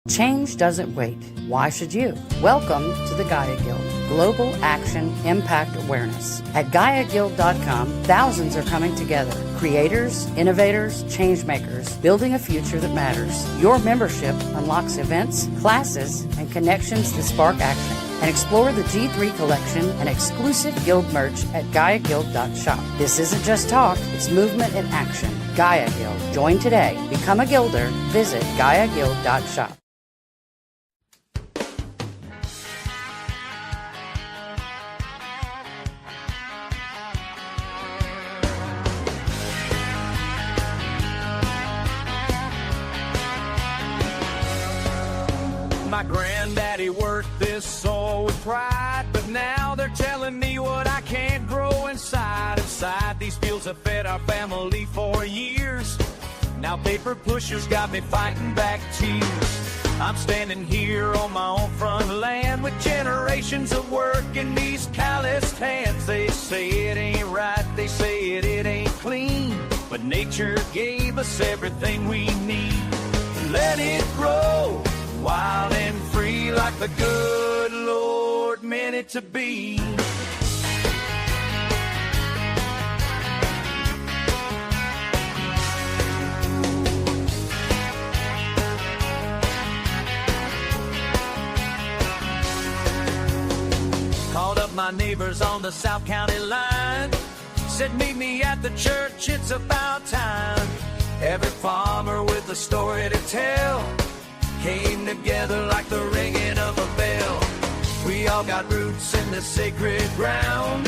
Change doesn't wait. Why should you? Welcome to the Gaia Guild, Global Action Impact Awareness. At GaiaGuild.com, thousands are coming together. Creators, innovators, change makers, building a future that matters. Your membership unlocks events, classes, and connections to spark action. And explore the G3 collection and exclusive guild merch at GaiaGuild.shop. This isn't just talk, it's movement in action. Gaia Guild. Join today. Become a guilder. Visit GaiaGuild.shop. My granddaddy worked this soil with pride, but now they're telling me what I can't grow inside. Inside these fields have fed our family for years. Now paper pushers got me fighting back tears. I'm standing here on my own front land with generations of work in these calloused hands. They say it ain't right, they say it ain't clean, but nature gave us everything we need. Let it grow wild and free like the good Lord meant it to be. Called up my neighbors on the South County line, said meet me at the church, it's about time. Every farmer with a story to tell came together like the ringing of a bell. We all got roots in this sacred ground.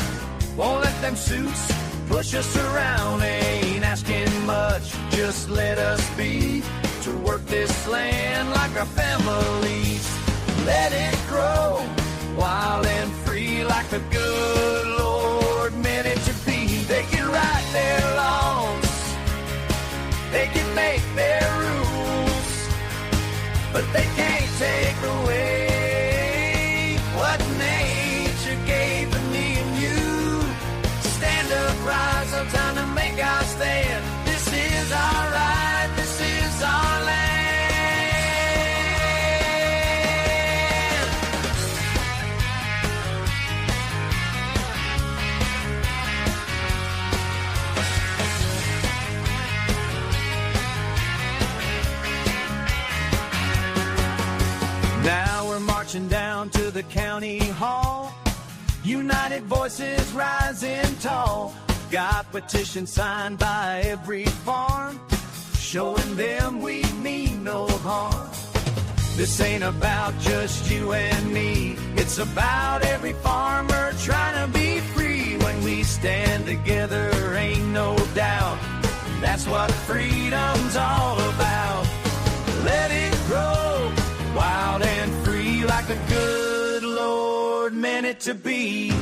Won't let them suits push us around. Ain't asking much, just let us be to work this land like our families. Let it grow wild and free like the good Lord meant it to be. They can write their laws, they can make their rules, but they can't take away what nature gave to me and you. Stand up, rise up, time to make our stand. This is our right, this is our land. Now we're marching down to the county hall, united voices rising tall. Got petitions signed by every farm, showing them we mean no harm. This ain't about just you and me, it's about every farmer trying to be free. When we stand together, ain't no doubt, that's what freedom's all about. Let it grow wild and free like the good Lord meant it to be.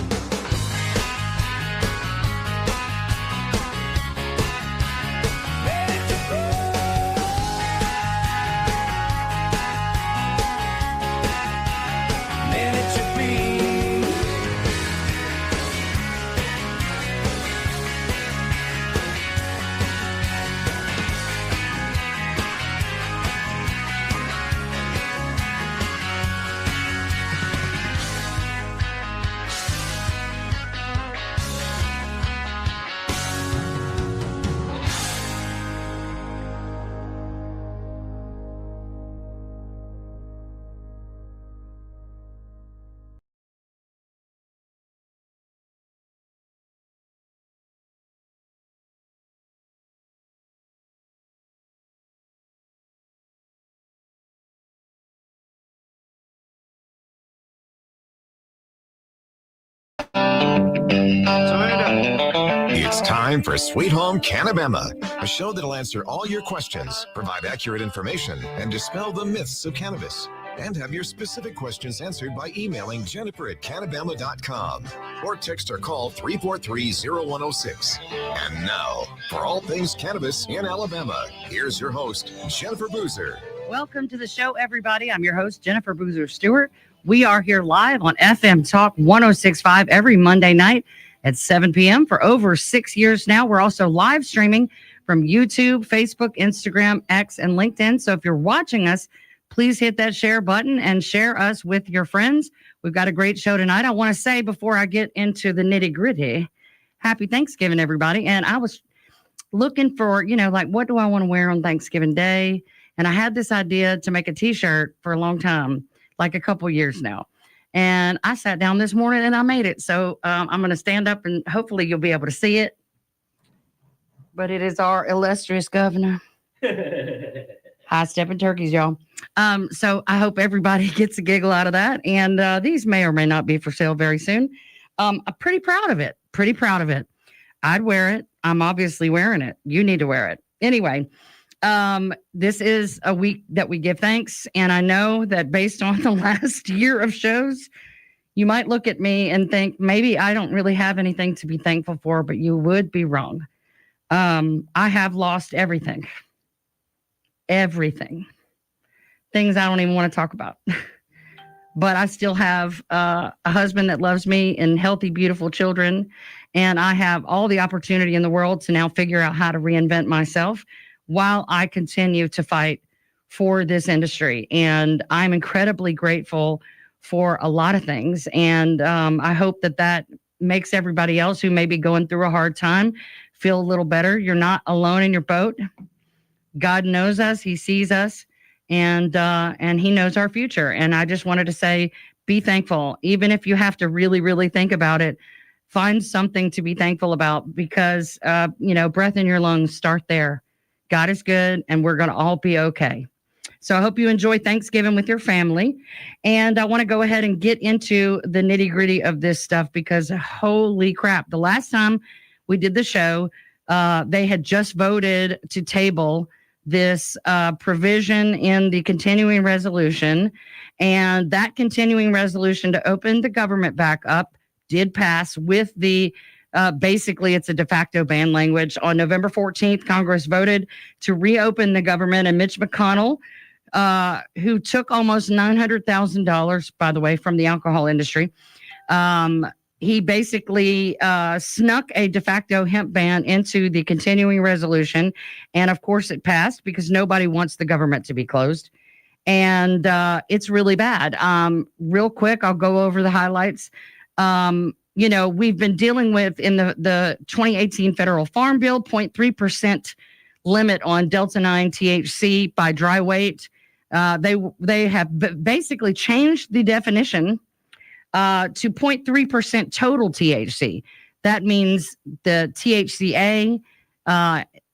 It's time for Sweet Home Cannabama, a show that'll answer all your questions, provide accurate information, and dispel the myths of cannabis. And have your specific questions answered by emailing Jennifer@Cannabama.com or text or call 343-0106. And now, for all things cannabis in Alabama, here's your host, Jennifer Boozer. Welcome to the show, everybody. I'm your host, Jennifer Boozer Stewart. We are here live on FM Talk 106.5 every Monday night at 7 p.m. for over 6 years now. We're also live streaming from YouTube, Facebook, Instagram, X, and LinkedIn. So if you're watching us, please hit that share button and share us with your friends. We've got a great show tonight. I want to say before I get into the nitty gritty, happy Thanksgiving, everybody. And I was looking for, like, what do I want to wear on Thanksgiving Day? And I had this idea to make a t-shirt for a long time, like a couple years now. And I sat down this morning and I made it. So I'm going to stand up and hopefully you'll be able to see it. But it is our illustrious governor. High stepping turkeys, y'all. So I hope everybody gets a giggle out of that. And these may or may not be for sale very soon. I'm pretty proud of it. I'd wear it. I'm obviously wearing it. You need to wear it. Anyway, this is a week that we give thanks. And I know that based on the last year of shows, you might look at me and think maybe I don't really have anything to be thankful for, but you would be wrong. I have lost everything. Things I don't even want to talk about. But I still have a husband that loves me and healthy, beautiful children. And I have all the opportunity in the world to now figure out how to reinvent myself while I continue to fight for this industry. And I'm incredibly grateful for a lot of things. And I hope that makes everybody else who may be going through a hard time feel a little better. You're not alone in your boat. God knows us. He sees us. And he knows our future. And I just wanted to say, be thankful. Even if you have to really, really think about it, find something to be thankful about because, breath in your lungs, start there. God is good and we're going to all be okay. So I hope you enjoy Thanksgiving with your family. And I want to go ahead and get into the nitty gritty of this stuff because holy crap, the last time we did the show, they had just voted to table this provision in the continuing resolution. And that continuing resolution to open the government back up did pass with the, basically it's a de facto ban language. On November 14th, Congress voted to reopen the government, and Mitch McConnell, who took almost $900,000, by the way, from the alcohol industry, he basically snuck a de facto hemp ban into the continuing resolution. And of course it passed because nobody wants the government to be closed. And it's really bad. Real quick, I'll go over the highlights. We've been dealing with in the 2018 federal farm bill, 0.3% limit on Delta-9 THC by dry weight. They have basically changed the definition to 0.3% total THC. That means the THCA,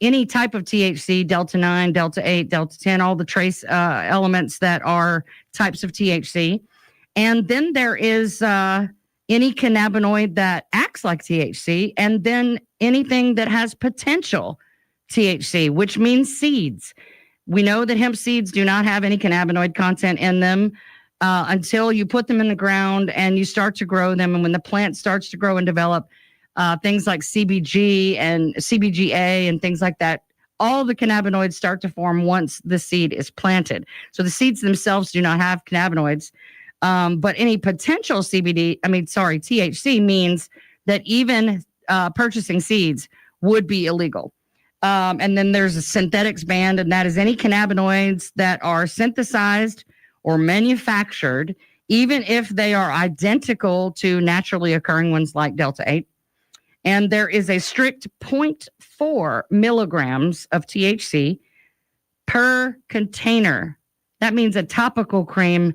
any type of THC, Delta-9, Delta-8, Delta-10, all the trace elements that are types of THC. And then there is any cannabinoid that acts like THC, and then anything that has potential THC, which means seeds. We know that hemp seeds do not have any cannabinoid content in them. Until you put them in the ground and you start to grow them. And when the plant starts to grow and develop, things like CBG and CBGA and things like that, all the cannabinoids start to form once the seed is planted. So the seeds themselves do not have cannabinoids. But any potential THC means that even purchasing seeds would be illegal. And then there's a synthetics ban, and that is any cannabinoids that are synthesized or manufactured, even if they are identical to naturally occurring ones like Delta-8. And there is a strict 0.4 milligrams of THC per container. That means a topical cream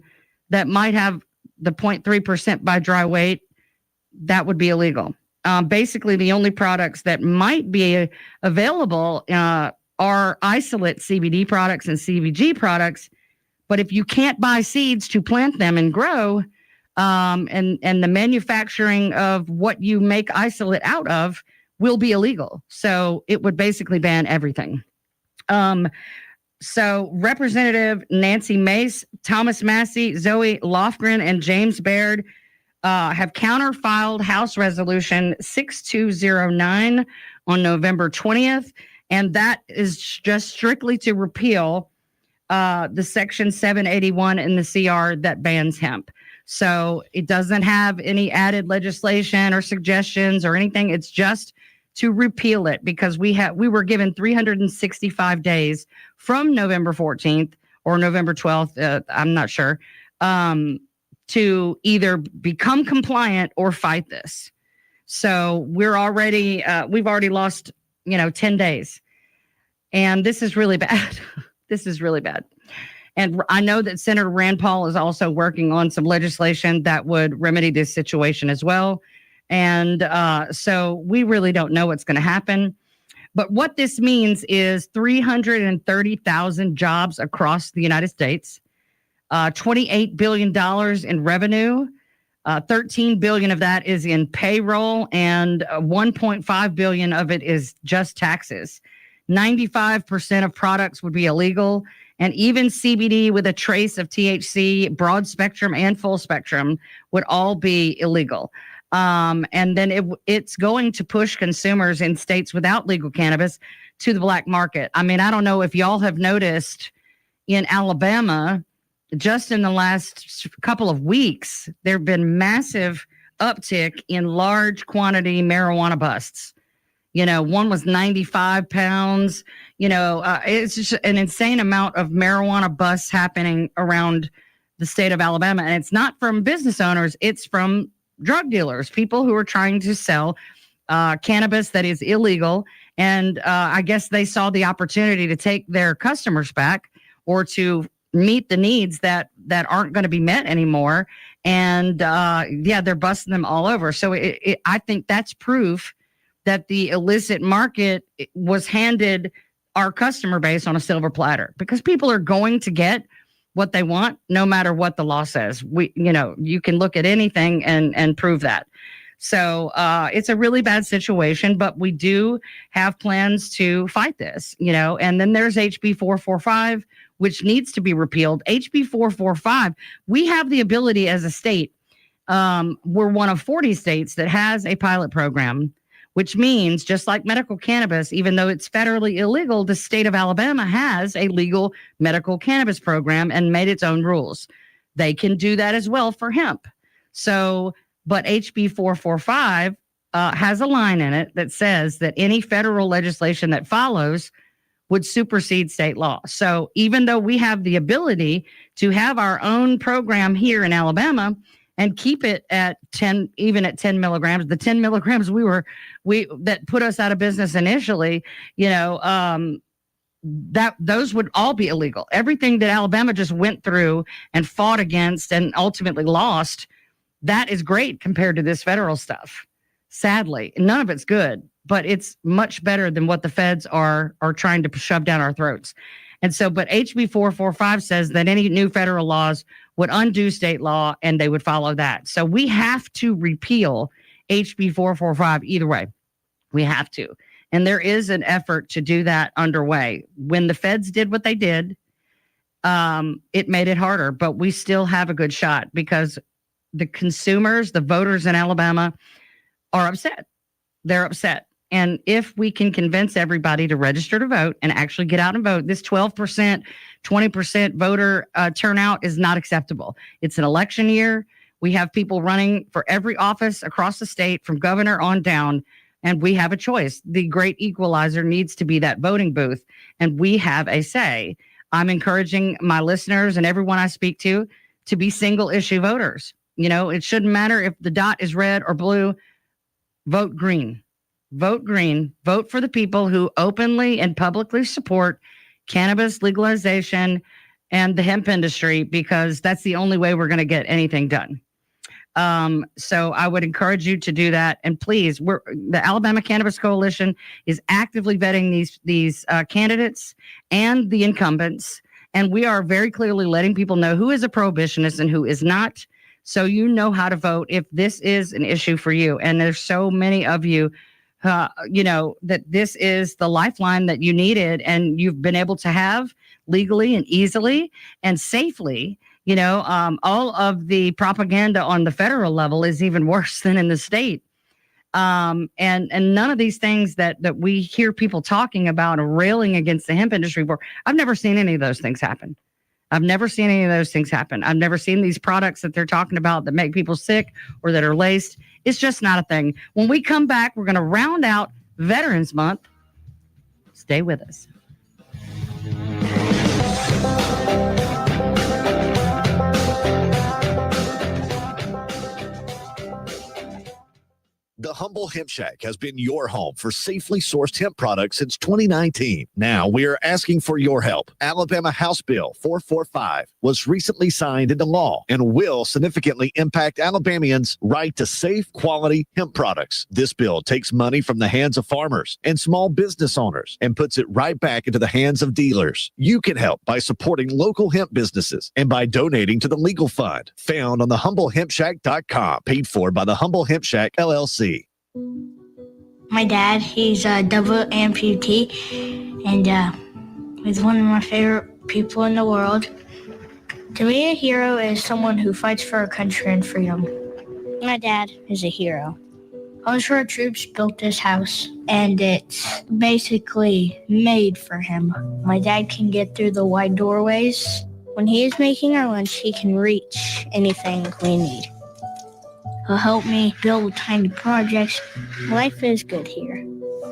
that might have the 0.3% by dry weight, that would be illegal. Basically, the only products that might be available are isolate CBD products and CBG products. But if you can't buy seeds to plant them and grow, and the manufacturing of what you make isolate out of will be illegal. So it would basically ban everything. So Representative Nancy Mace, Thomas Massey, Zoe Lofgren, and James Baird have counterfiled House Resolution 6209 on November 20th. And that is just strictly to repeal the Section 781 in the CR that bans hemp. So it doesn't have any added legislation or suggestions or anything. It's just to repeal it because we were given 365 days from November 14th or November 12th. I'm not sure. To either become compliant or fight this. So we've already lost, 10 days. And this is really bad. This is really bad. And I know that Senator Rand Paul is also working on some legislation that would remedy this situation as well. And so we really don't know what's going to happen. But what this means is 330,000 jobs across the United States, $28 billion in revenue, 13 billion of that is in payroll, and 1.5 billion of it is just taxes. 95% of products would be illegal, and even CBD with a trace of THC, broad spectrum and full spectrum, would all be illegal. And then it's going to push consumers in states without legal cannabis to the black market. I mean, I don't know if y'all have noticed in Alabama, just in the last couple of weeks, there have been massive uptick in large quantity marijuana busts. One was 95 pounds. It's just an insane amount of marijuana busts happening around the state of Alabama. And it's not from business owners. It's from drug dealers, people who are trying to sell cannabis that is illegal. And I guess they saw the opportunity to take their customers back or to meet the needs that aren't going to be met anymore. And they're busting them all over. So I think that's proof that the illicit market was handed our customer base on a silver platter, because people are going to get what they want no matter what the law says. You can look at anything and prove that. So it's a really bad situation, but we do have plans to fight this, and then there's HB 445, which needs to be repealed. HB 445, we have the ability as a state. We're one of 40 states that has a pilot program, which means just like medical cannabis, even though it's federally illegal, the state of Alabama has a legal medical cannabis program and made its own rules. They can do that as well for hemp. But HB 445 has a line in it that says that any federal legislation that follows would supersede state law. So even though we have the ability to have our own program here in Alabama and keep it at 10, even at 10 milligrams, the 10 milligrams that put us out of business initially, that those would all be illegal. Everything that Alabama just went through and fought against and ultimately lost, that is great compared to this federal stuff. Sadly, none of it's good, but it's much better than what the feds are trying to shove down our throats. And so, but HB 445 says that any new federal laws would undo state law and they would follow that. So we have to repeal HB 445 either way. We have to. And there is an effort to do that underway. When the feds did what they did, it made it harder, but we still have a good shot because the consumers, the voters in Alabama are upset. They're upset. And if we can convince everybody to register to vote and actually get out and vote, this 12%, 20% voter turnout is not acceptable. It's an election year. We have people running for every office across the state from governor on down, and we have a choice. The great equalizer needs to be that voting booth, and we have a say. I'm encouraging my listeners and everyone I speak to be single issue voters. It shouldn't matter if the dot is red or blue. Vote green. Vote green. Vote for the people who openly and publicly support cannabis legalization and the hemp industry, because that's the only way we're going to get anything done. So I would encourage you to do that. And please, the Alabama Cannabis Coalition is actively vetting these candidates and the incumbents. And we are very clearly letting people know who is a prohibitionist and who is not. So you know how to vote if this is an issue for you. And there's so many of you, that this is the lifeline that you needed and you've been able to have legally and easily and safely. All of the propaganda on the federal level is even worse than in the state. And none of these things that we hear people talking about or railing against the hemp industry for, I've never seen any of those things happen. I've never seen any of those things happen. I've never seen these products that they're talking about that make people sick or that are laced. It's just not a thing. When we come back, we're going to round out Veterans Month. Stay with us. Humble Hemp Shack has been your home for safely sourced hemp products since 2019. Now we are asking for your help. Alabama House Bill 445 was recently signed into law and will significantly impact Alabamians' right to safe, quality hemp products. This bill takes money from the hands of farmers and small business owners and puts it right back into the hands of dealers. You can help by supporting local hemp businesses and by donating to the legal fund found on thehumblehempshack.com, paid for by the Humble Hemp Shack LLC. My dad, he's a double amputee, and he's one of my favorite people in the world. To me, a hero is someone who fights for our country and freedom. My dad is a hero. Homes for Our Troops built this house, and it's basically made for him. My dad can get through the wide doorways. When he is making our lunch, he can reach anything we need. He'll help me build tiny projects. Life is good here.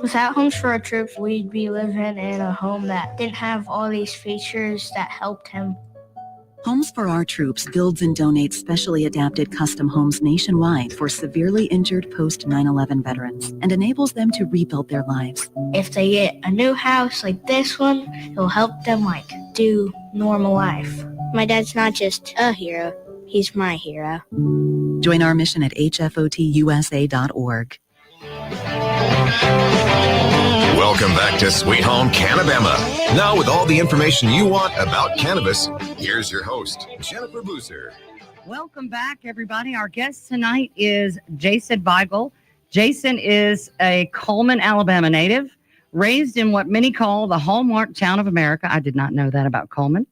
Without Homes for Our Troops, we'd be living in a home that didn't have all these features that helped him. Homes for Our Troops builds and donates specially adapted custom homes nationwide for severely injured post-9/11 veterans and enables them to rebuild their lives. If they get a new house like this one, it'll help them do normal life. My dad's not just a hero, he's my hero. Join our mission at hfotusa.org. Welcome back to Sweet Home Cannabama. Now with all the information you want about cannabis, here's your host, Jennifer Boozer. Welcome back, everybody. Our guest tonight is Jason Beigel. Jason is a Coleman, Alabama native, raised in what many call the hallmark town of America. I did not know that about Coleman.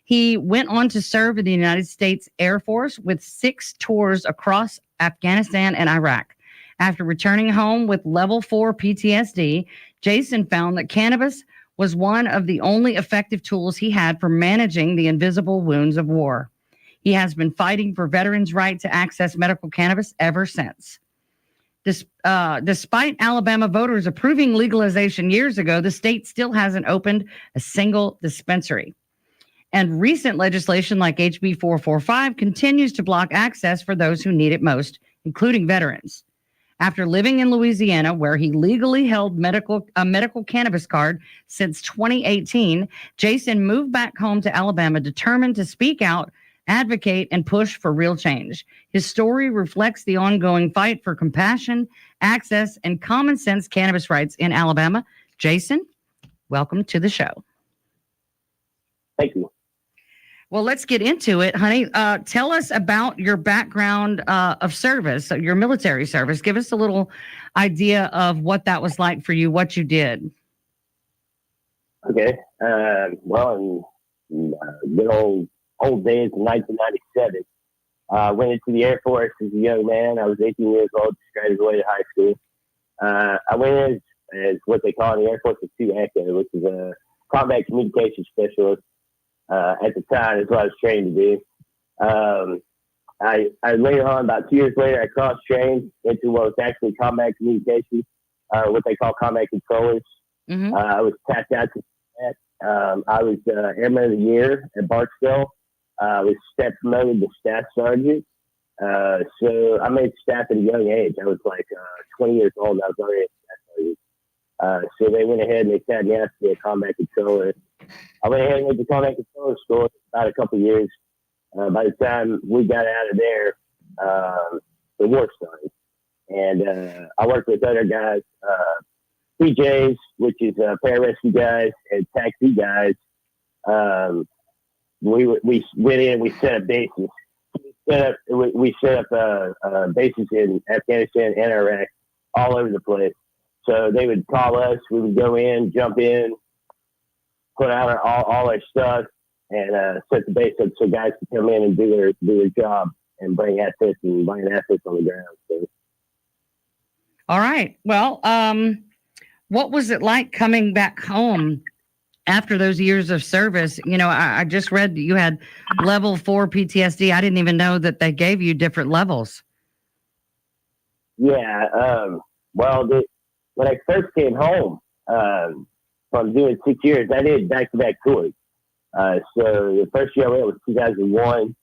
He went on to serve in the United States Air Force with 6 tours across Afghanistan and Iraq. After returning home with level 4 PTSD, Jason found that cannabis was one of the only effective tools he had for managing the invisible wounds of war. He has been fighting for veterans' right to access medical cannabis ever since. Despite Alabama voters approving legalization years ago, the state still hasn't opened a single dispensary. And recent legislation like HB 445 continues to block access for those who need it most, including veterans. After living in Louisiana, where he legally held a medical cannabis card since 2018, Jason moved back home to Alabama, determined to speak out, advocate, and push for real change. His story reflects the ongoing fight for compassion, access, and common sense cannabis rights in Alabama. Jason, welcome to the show. Thank you. Well, let's get into it, honey. Tell us about your background of service, your military service. Give us a little idea of what that was like for you, what you did. Okay. Well, in good old days in 1997, I went into the Air Force as a young man. I was 18 years old, just graduated high school. I went as what they call in the Air Force a 2-ACA, which is a combat communication specialist. At the time, is what I was trained to do. I later on, about 2 years later, I cross-trained into what was actually combat communication, what they call combat controllers. Mm-hmm. I was tapped out to that. I was Airman of the Year at Barksdale. I was step promoted to staff sergeant. So I made staff at a young age. I was 20 years old. I was already a staff sergeant. So they went ahead and they sat me out to be a combat controller. I went ahead and went to combat controller school about a couple of years. By the time we got out of there, the war started. And I worked with other guys, PJs, which is pararescue guys, and taxi guys. We went in and we set up bases. We set up bases in Afghanistan and Iraq all over the place. So they would call us, we would go in, jump in, put out all our stuff, and set the base up so guys could come in and do their job and bring assets on the ground. So. All right. Well, what was it like coming back home after those years of service? You know, I just read that you had level 4 PTSD. I didn't even know that they gave you different levels. Yeah. When I first came home from doing 6 years, I did back-to-back tours. So the first year I went was 2001,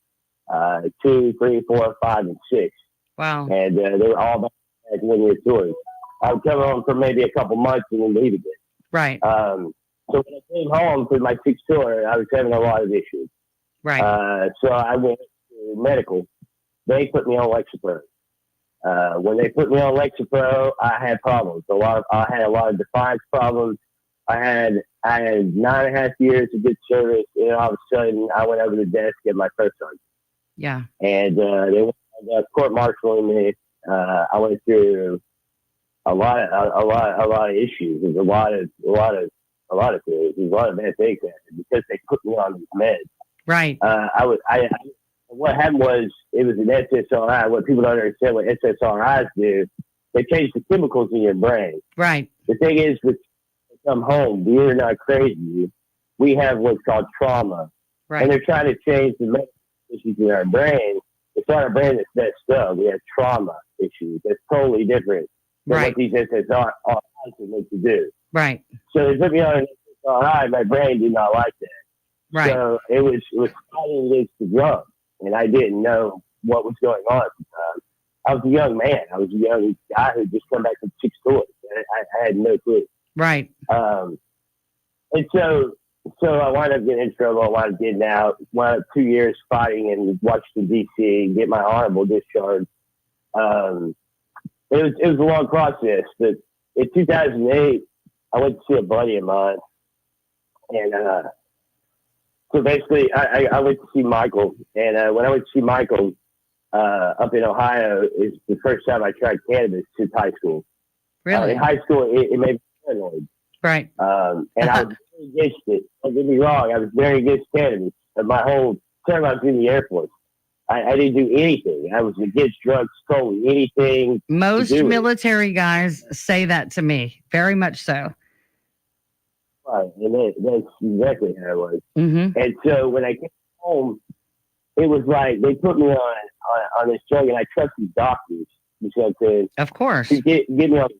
2, 3, 4, 5, and 6. Wow. And they were all like 1 year tours. I would come home for maybe a couple months and then leave again. Right. So when I came home for my 6th tour, I was having a lot of issues. Right. So I went to medical. They put me on Lexapro. When they put me on Lexapro, I had problems. I had a lot of defiance problems. I had 9.5 years of good service, and all of a sudden, I went over to the desk at my first sergeant. Yeah. And they went court-martialing me. I went through a lot of issues. There's a lot of things. There's a lot of bad things happened because they put me on these meds. Right. What happened was it was an SSRI. What people don't understand what SSRIs do, they change the chemicals in your brain. Right. The thing is, with come home, we're not crazy. We have what's called trauma, Right. and they're trying to change the medical issues in our brain. It's not our brain that's messed up. We have trauma issues. That's totally different than Right. what these SSRIs are meant to do. Right. So they put me on an SSRI. My brain did not like that. Right. So it was fighting against the drug, and I didn't know what was going on at the time. I was a young man. I was a young guy who just come back from 6 tours. I had no clue. Right. And so I wound up getting in trouble. I wound up getting out. Wound up 2 years fighting in Washington, D.C., get my honorable discharge. It was a long process, but in 2008, I went to see a buddy of mine, and so basically, I went to see Michael, and when I went to see Michael up in Ohio, is the first time I tried cannabis since high school. Really? In high school, it made me paranoid. Right. And I was very against it. Don't get me wrong, I was very against cannabis. And my whole term I was in the Air Force, I didn't do anything. I was against drugs, totally anything. Most military guys say that to me. Very much so. Right. And that's exactly how it was. Mm-hmm. And so when I came home, it was like they put me on this drug, and I trusted doctors. You see what I'm saying? Of course. To get me on.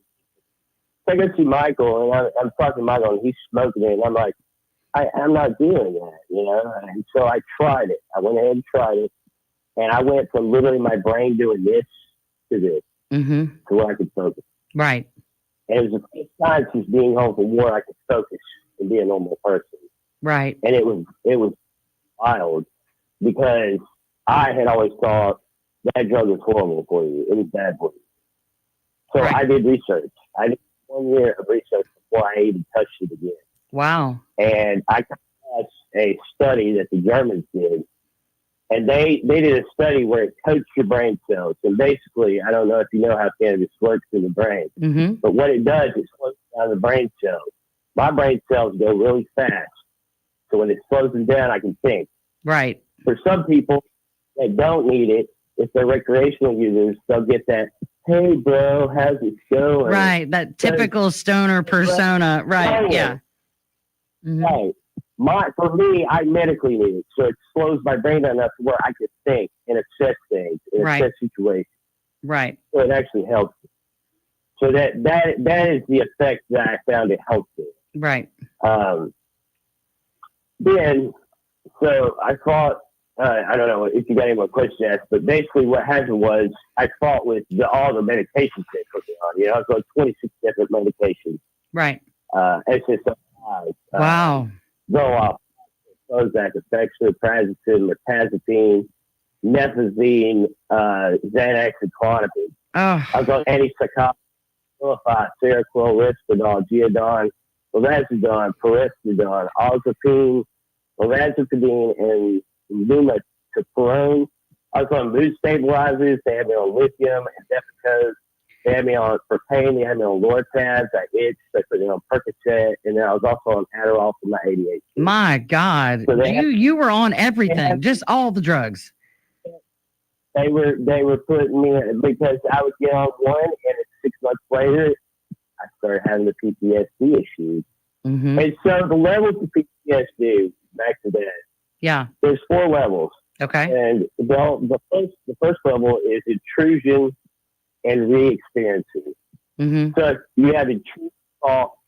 So I go see Michael, and I'm talking to Michael, and he's smoking it, and I'm like, I'm not doing that, you know? And so I tried it. I went ahead and tried it, and I went from literally my brain doing this to this, mm-hmm. to where I could focus. Right. And it was the first time since being home from war I could focus and be a normal person. Right. And it was wild because I had always thought that drug was horrible for you. It was bad for you. So Right. I did research. I did 1 year of research before I even touched it again. Wow. And I watched a study that the Germans did. And they did a study where it coats your brain cells. And basically, I don't know if you know how cannabis works in the brain, Mm-hmm. but what it does is slows down the brain cells. My brain cells go really fast. So when it slows them down, I can think. Right. For some people that don't need it, if they're recreational users, they'll get that, hey, bro, how's it going? Right. That typical stoner persona. Right. Yeah. Mm-hmm. Right. For me, I medically need it. So it slows my brain down enough to where I can think and assess things and Right. assess situations. Right. So it actually helps me. So that is the effect that I found it helped me. Right. Then, so I fought, I don't know if you got any more questions to ask, but basically what happened was I fought with all the medications they put me on. You know, I was on 26 different medications. Right. SSRIs. Wow. Zoloft, Prozac, Effexor, Mirtazapine, Methazine, Xanax, and Klonopin. Oh. I was on antipsychotics, Abilify, Seroquel, Risperdal, Geodon, Levazidone, Puristidone, Olzapine, Levazipidine, and Lumateperone. I was on mood stabilizers. They had me on lithium and Depakote. They had me on propane. They had me on Lortabs. I itched. They put me on Percocet. And then I was also on Adderall for my ADHD. My God. So you were on everything, just all the drugs. They were putting me because I would get on one, and 6 months later, I started having the PTSD issues. Mm-hmm. And so the levels of PTSD, back to that, Yeah. there's 4 levels. Okay. And the first level is intrusion and re-experiencing. Mm-hmm. So you have intrusive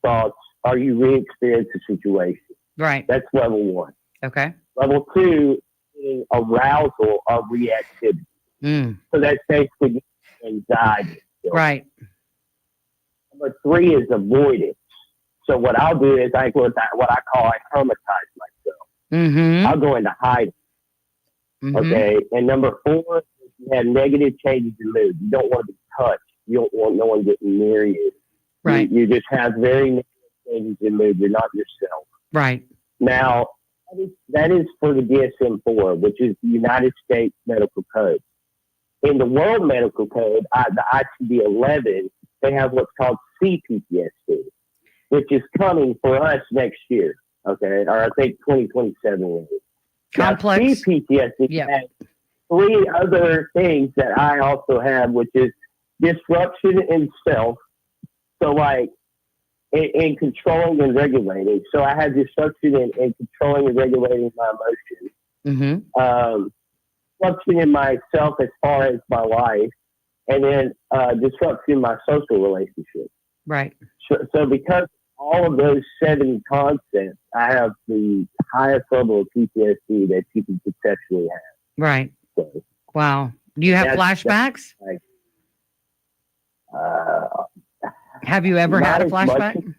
thoughts, or you re-experience the situation. Right. That's level 1. Okay. Level 2 is arousal of reactivity. Mm. So that's basically anxiety. myself. Right. Number 3 is avoidance. So what I'll do is what I call I hermitize myself. Mm-hmm. I'll go into hiding. Mm-hmm. Okay. And number 4 is you have negative changes in mood. You don't want to be touched. You don't want no one getting near you. Right. You just have very negative changes in mood. You're not yourself. Right. Now, that is for the DSM-4, which is the United States Medical Code. In the World Medical Code, the ICD-11, they have what's called CPTSD, which is coming for us next year, okay? Or I think 2027. Complex. Now, CPTSD has 3 other things that I also have, which is disruption in self. So, like, in controlling and regulating. So I had disruption in controlling and regulating my emotions. Mm-hmm. Disruption in myself as far as my life, and then disruption in my social relationships. Right. So because all of those 7 concepts, I have the highest level of PTSD that you can conceptually have. Right. So, wow. Do you have flashbacks? Have you ever had a flashback?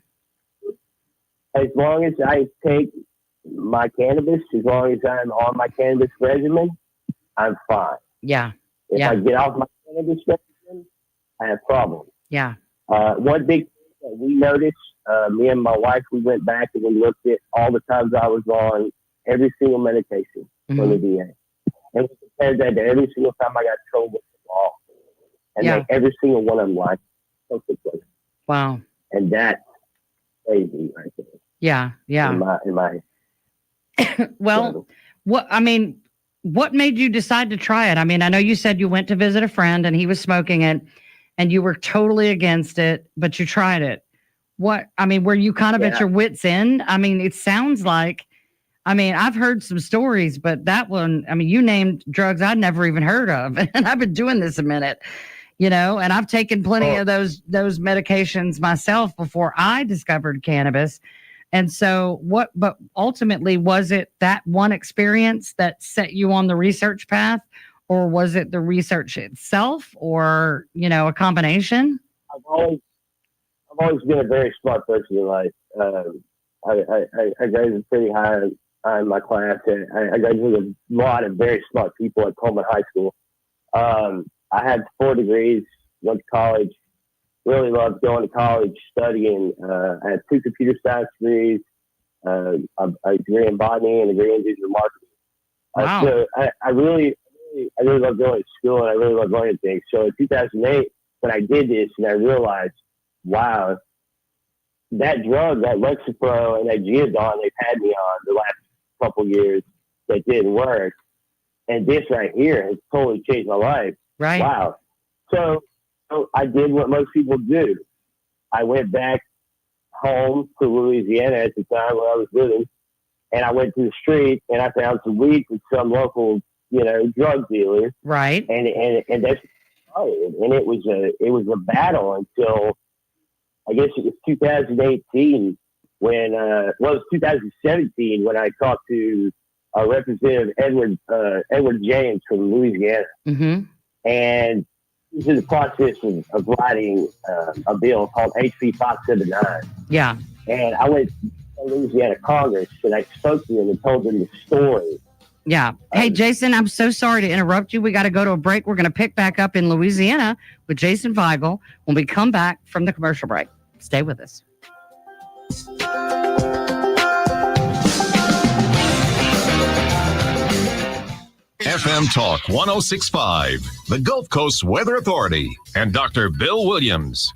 As long as I take my cannabis, as long as I'm on my cannabis regimen, I'm fine. Yeah. If I get off my cannabis regimen, I have problems. Yeah. One big thing that we noticed, me and my wife, we went back and we looked at all the times I was on every single medication from the VA. And we compared that to every single time I got told with the law. And every single one of them lied perfectly. Wow. And that's crazy right there. Yeah. Yeah. In my well, what made you decide to try it? I mean, I know you said you went to visit a friend and he was smoking it and you were totally against it, but you tried it. Were you kind of at your wit's end? I mean, it sounds like, I've heard some stories, but that one, you named drugs I'd never even heard of. And I've been doing this a minute, and I've taken plenty of those medications myself before I discovered cannabis. And so but ultimately, was it that one experience that set you on the research path, or was it the research itself, or, a combination? I've always been a very smart person in life. I graduated pretty high in my class, and I graduated with a lot of very smart people at Coleman High School. I had 4 degrees, went to college, really loved going to college, studying. I had 2 computer science degrees, a degree in botany and a degree in digital marketing. Wow. So I really love going to school, and I really love learning things. So in 2008, when I did this, and I realized, wow, that drug, that Lexapro and that Geodon they've had me on the last couple years that didn't work, and this right here has totally changed my life. Right. Wow. So I did what most people do. I went back home to Louisiana at the time where I was living, and I went to the street and I found some weed from some local, drug dealer. Right. And that's started. And it was a battle until I guess it was 2018 when it was 2017 when I talked to Representative Edward James from Louisiana. Mm-hmm. And he's in the process of writing a bill called HB 579. Yeah. And I went to Louisiana Congress and I spoke to them and told them the story. Yeah. Hey, Jason, I'm so sorry to interrupt you. We got to go to a break. We're going to pick back up in Louisiana with Jason Weigel when we come back from the commercial break. Stay with us. FM Talk 1065, the Gulf Coast Weather Authority, and Dr. Bill Williams.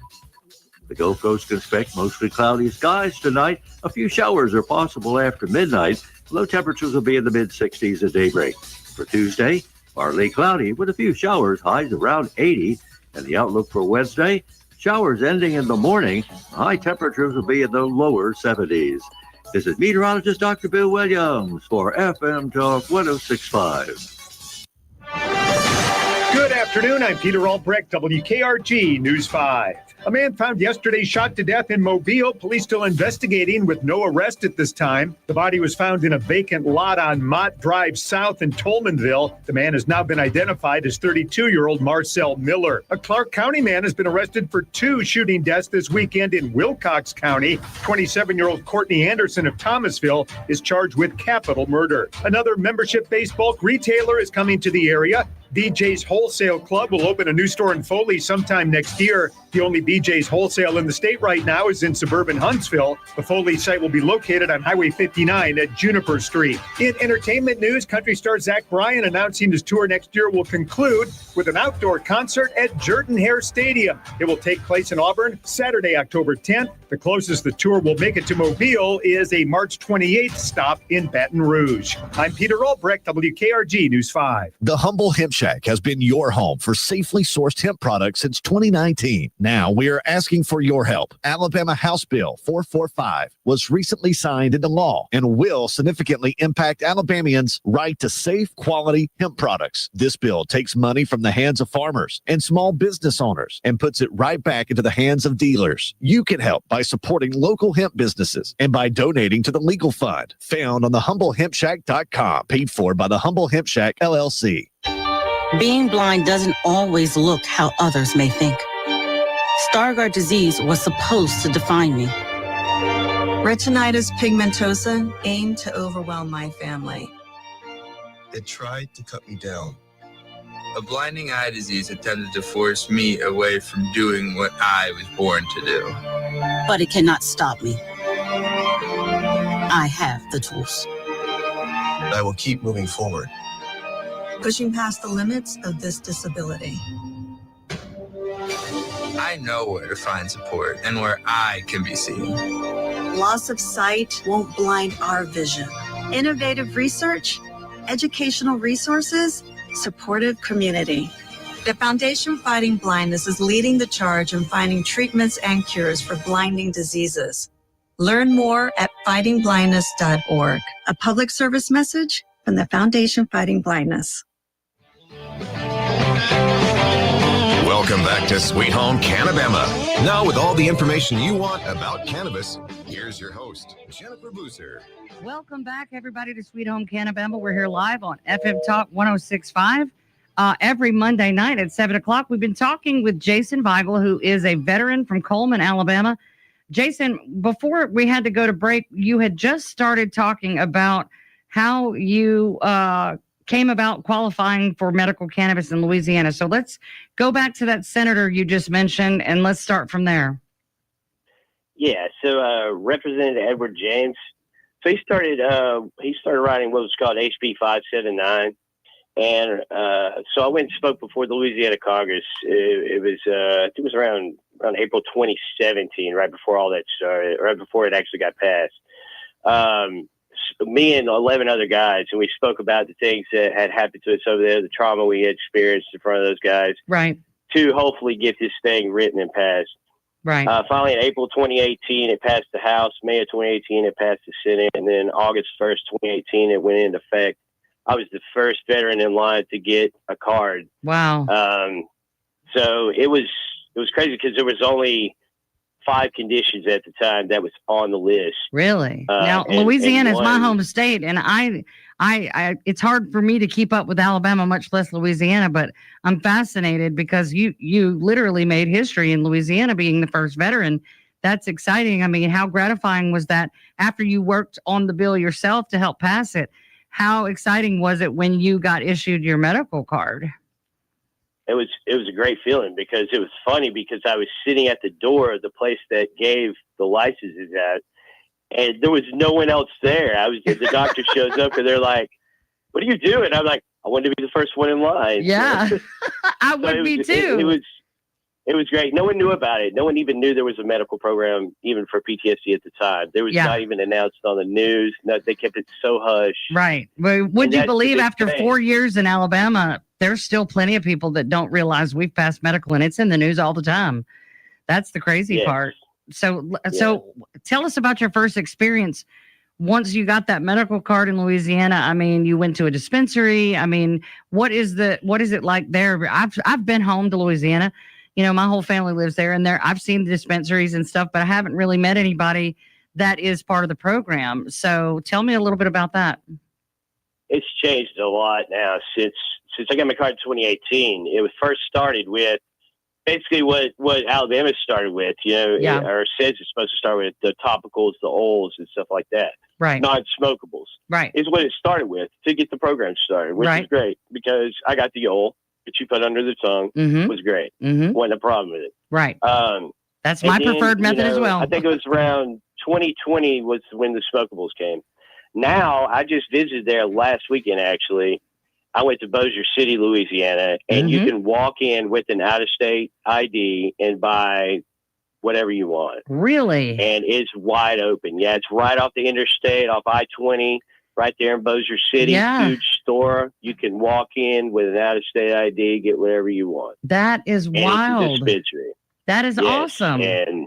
The Gulf Coast can expect mostly cloudy skies tonight. A few showers are possible after midnight. Low temperatures will be in the mid-60s at daybreak. For Tuesday, partly cloudy with a few showers, highs around 80. And the outlook for Wednesday, showers ending in the morning. High temperatures will be in the lower 70s. This is meteorologist Dr. Bill Williams for FM Talk 1065. Good afternoon. I'm Peter Albrecht, WKRG News 5. A man found yesterday shot to death in Mobile. Police still investigating with no arrest at this time. The body was found in a vacant lot on Mott Drive South in Tolmanville. The man has now been identified as 32-year-old Marcel Miller. A Clark County man has been arrested for 2 shooting deaths this weekend in Wilcox County. 27-year-old Courtney Anderson of Thomasville is charged with capital murder. Another membership-based bulk retailer is coming to the area. BJ's Wholesale Club will open a new store in Foley sometime next year. The only BJ's Wholesale in the state right now is in suburban Huntsville. The Foley site will be located on Highway 59 at Juniper Street. In entertainment news, country star Zach Bryan announcing his tour next year will conclude with an outdoor concert at Jordan-Hare Stadium. It will take place in Auburn Saturday, October 10th. The closest the tour will make it to Mobile is a March 28th stop in Baton Rouge. I'm Peter Albrecht, WKRG News 5. The Humble Hemp Shack has been your home for safely sourced hemp products since 2019. Now we are asking for your help. Alabama House Bill 445 was recently signed into law and will significantly impact Alabamians' right to safe, quality hemp products. This bill takes money from the hands of farmers and small business owners and puts it right back into the hands of dealers. You can help by supporting local hemp businesses and by donating to the legal fund found on thehumblehempshack.com, paid for by the Humble Hemp Shack, LLC. Being blind doesn't always look how others may think. Stargardt disease was supposed to define me. Retinitis pigmentosa aimed to overwhelm my family. It tried to cut me down. A blinding eye disease attempted to force me away from doing what I was born to do. But it cannot stop me. I have the tools. I will keep moving forward. Pushing past the limits of this disability. I know where to find support and where I can be seen. Loss of sight won't blind our vision. Innovative research, educational resources, supportive community. The Foundation Fighting Blindness is leading the charge in finding treatments and cures for blinding diseases. Learn more at fightingblindness.org. A public service message from the Foundation Fighting Blindness. Welcome back to Sweet Home Cannabama. Now with all the information you want about cannabis, here's your host, Jennifer Boozer. Welcome back, everybody, to Sweet Home Cannabama. We're here live on FM Talk 106.5 every Monday night at 7 o'clock. We've been talking with Jason Weigel, who is a veteran from Coleman, Alabama. Jason, before we had to go to break, you had just started talking about how you came about qualifying for medical cannabis in Louisiana. So let's go back to that senator you just mentioned, and let's start from there. Yeah, so Representative Edward James, so he started writing what was called HB 579, and so I went and spoke before the Louisiana Congress. It was I think it was around April 2017, right before all that started, right before it actually got passed. Me and 11 other guys, and we spoke about the things that had happened to us over there, the trauma we had experienced in front of those guys, right, to hopefully get this thing written and passed. Right. Finally, in April 2018, it passed the House. May of 2018, it passed the Senate. And then August 1st, 2018, it went into effect. I was the first veteran in line to get a card. Wow. So it was crazy because there was only 5 conditions at the time that was on the list. Really? Now, Louisiana is my home state, and I it's hard for me to keep up with Alabama, much less Louisiana, but I'm fascinated because you literally made history in Louisiana being the first veteran. That's exciting. I mean, how gratifying was that after you worked on the bill yourself to help pass it? How exciting was it when you got issued your medical card? It was a great feeling because it was funny because I was sitting at the door of the place that gave the licenses out, and there was no one else there. The doctor shows up and they're like, "What are you doing?" I'm like, "I wanted to be the first one in line." Yeah, I would be too. It was great. No one knew about it. No one even knew there was a medical program even for PTSD at the time. There was not even announced on the news. No, they kept it so hush. Right. Well, would you believe after 4 years in Alabama, there's still plenty of people that don't realize we've passed medical, and it's in the news all the time. That's the crazy part. So tell us about your first experience once you got that medical card in Louisiana. I mean, you went to a dispensary. I mean, what is it like there? I've been home to Louisiana. My whole family lives there, and I've seen the dispensaries and stuff, but I haven't really met anybody that is part of the program. So tell me a little bit about that. It's changed a lot now since I got my card in 2018. It was first started with basically what Alabama started with, or says it's supposed to start with the topicals, the oils, and stuff like that. Right. Non-smokables. Right. Is what it started with to get the program started, which is great because I got the oil that you put under the tongue. Was great. Wasn't a problem with it. Right. That's my preferred method as well. I think it was around 2020 was when the smokables came. Now, I just visited there last weekend, actually. I went to Bossier City, Louisiana, and you can walk in with an out-of-state ID and buy whatever you want. Really? And it's wide open. Yeah, it's right off the interstate, off I-20, right there in Bossier City. Yeah. Huge store. You can walk in with an out-of-state ID, get whatever you want. That is wild. It's a dispensary. That is awesome. And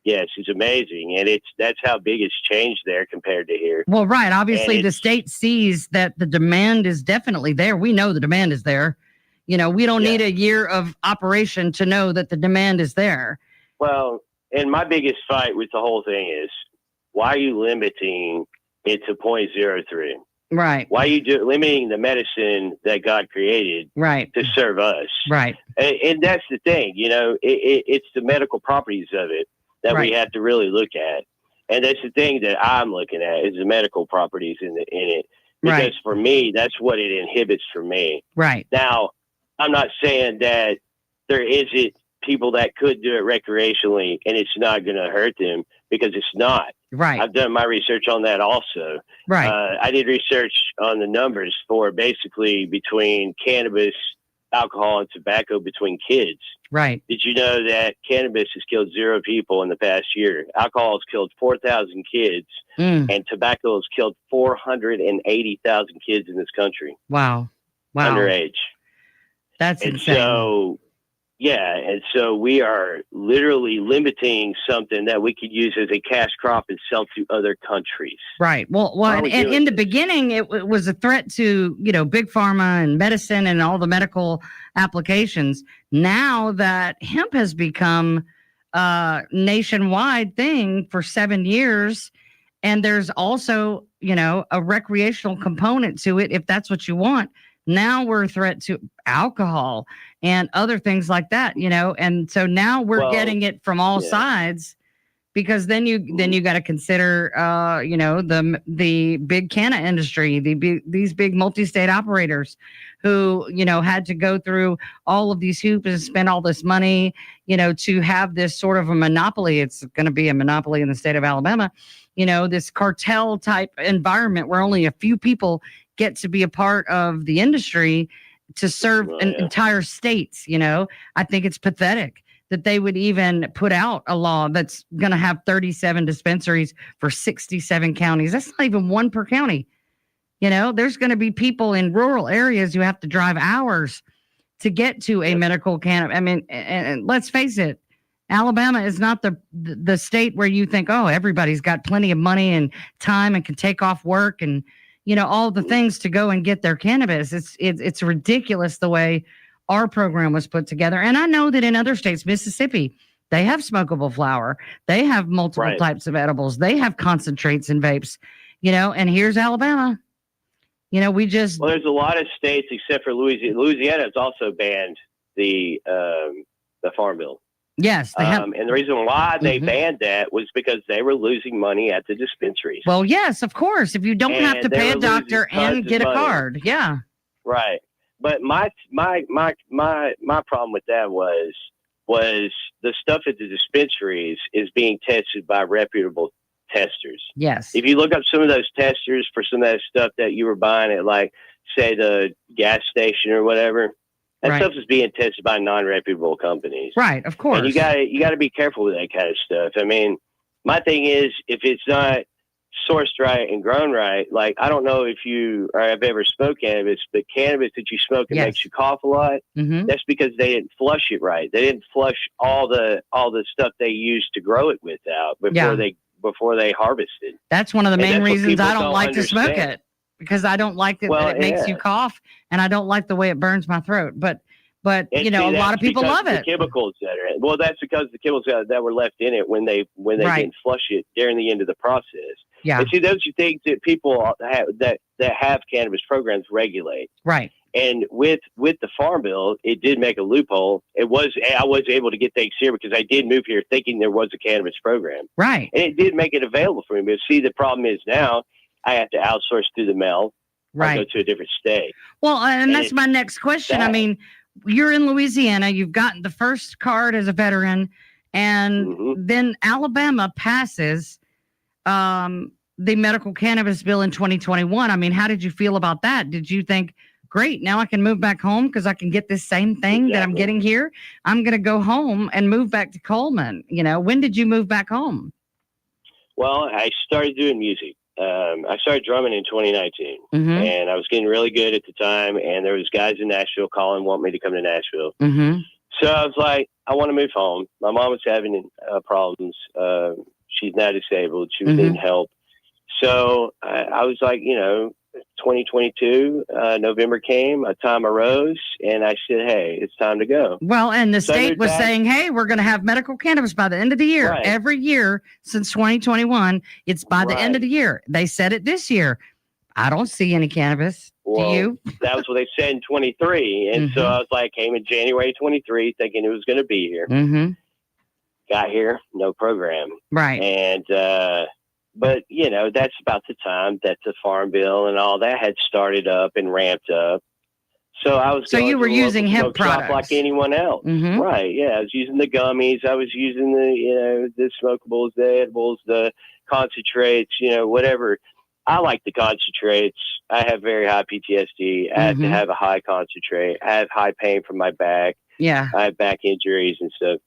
yes, it's amazing. And that's how big it's changed there compared to here. Well, right. Obviously, the state sees that the demand is definitely there. We know the demand is there. We don't need a year of operation to know that the demand is there. Well, and my biggest fight with the whole thing is, why are you limiting it to 0.03? Right. Why are you limiting the medicine that God created to serve us? Right. And that's the thing, it's the medical properties of it that we have to really look at. And that's the thing that I'm looking at is the medical properties in it. Because for me, that's what it inhibits for me. Right. Now, I'm not saying that there isn't people that could do it recreationally and it's not going to hurt them, because it's not. Right. I've done my research on that also. Right. I did research on the numbers for basically between cannabis, alcohol, and tobacco between kids. Right. Did you know that cannabis has killed 0 people in the past year? Alcohol has killed 4,000 kids, and tobacco has killed 480,000 kids in this country. Wow. Underage. That's insane. So we are literally limiting something that we could use as a cash crop and sell to other countries. Right. Well, and in the beginning, it was a threat to, big pharma and medicine and all the medical applications. Now that hemp has become a nationwide thing for 7 years, and there's also, a recreational component to it, if that's what you want. Now we're a threat to alcohol and other things like that, and so now we're getting it from all sides, because then you got to consider, the big canna industry, these big multi-state operators who, had to go through all of these hoops and spend all this money, to have this sort of a monopoly. It's going to be a monopoly in the state of Alabama, this cartel type environment where only a few people get to be a part of the industry to serve entire states. I think it's pathetic that they would even put out a law that's going to have 37 dispensaries for 67 counties. That's not even one per county. There's going to be people in rural areas who have to drive hours to get to a medical cannabis. I mean, and let's face it, Alabama is not the state where you think, oh, everybody's got plenty of money and time and can take off work and all the things to go and get their cannabis. It's ridiculous the way our program was put together. And I know that in other states, Mississippi, they have smokable flower. They have multiple types of edibles. They have concentrates and vapes, and here's Alabama. Well, there's a lot of states except for Louisiana. Louisiana has also banned the Farm Bill. Yes, they have. And the reason why they banned that was because they were losing money at the dispensaries. Well, yes, of course. If you don't have to pay a doctor and get a card, right. But my problem with that was the stuff at the dispensaries is being tested by reputable testers. Yes. If you look up some of those testers for some of that stuff that you were buying at, like, say, the gas station or whatever. That stuff is being tested by non-reputable companies. Right, of course. And you got to be careful with that kind of stuff. I mean, my thing is, if it's not sourced right and grown right, like, I don't know if you or have ever smoked cannabis, but cannabis that you smoke and makes you cough a lot, that's because they didn't flush it right. They didn't flush all the stuff they used to grow it with out before they harvested. That's one of the main reasons I don't like to smoke it. Because I don't like that it makes you cough, and I don't like the way it burns my throat. But But, And you know, see, a lot that's of people because love of it. the chemicals that are in. Well, that's because the chemicals that were left in it when they Right. didn't flush it during the end of the process. Yeah. And see, those are things that people that have cannabis programs regulate. Right. And with the Farm Bill, it did make a loophole. I was able to get things here because I did move here thinking there was a cannabis program. Right. And it did make it available for me. But see, the problem is now I have to outsource through the mail. Right. Or go to a different state. Well, and that's my next question. I mean, you're in Louisiana. You've gotten the first card as a veteran, and then Alabama passes the medical cannabis bill in 2021. I mean, how did you feel about that? Did you think, great, now I can move back home because I can get this same thing that I'm getting here? I'm going to go home and move back to Coleman. You know, when did you move back home? Well, I started doing music. I started drumming in 2019, and I was getting really good at the time. And there was guys in Nashville calling, want me to come to Nashville. So I was like, I want to move home. My mom was having problems. She's now disabled. She was needing help. So I was like, you know, 2022, November came, a time arose, and I said, hey, it's time to go. Well, and the So I state moved was back. saying, hey, we're going to have medical cannabis by the end of the year. Right. Every year since 2021, it's by the end of the year. They said it this year. I don't see any cannabis. Well, Do you? That was what they said in 23. And so I was like, came in January 23, thinking it was going to be here. Got here, no program. Right. And, but, you know, that's about the time that the Farm Bill and all that had started up and ramped up. So I was So going you were to the using local hemp smoke shop products. like anyone else. Right. Yeah. I was using the gummies. I was using the smokables, the edibles, the concentrates, whatever. I like the concentrates. I have very high PTSD. I have to have a high concentrate. I have high pain from my back. Yeah. I have back injuries and stuff.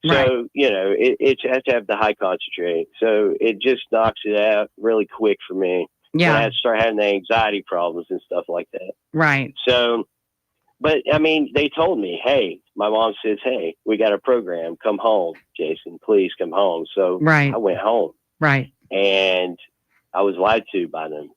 So, it has to have the high concentrate. So it just knocks it out really quick for me. Yeah. When I start having the anxiety problems and stuff like that. Right. So, but I mean, they told me, hey, my mom says, hey, we got a program. Come home, Jason, please come home. So I went home. Right. And I was lied to by them.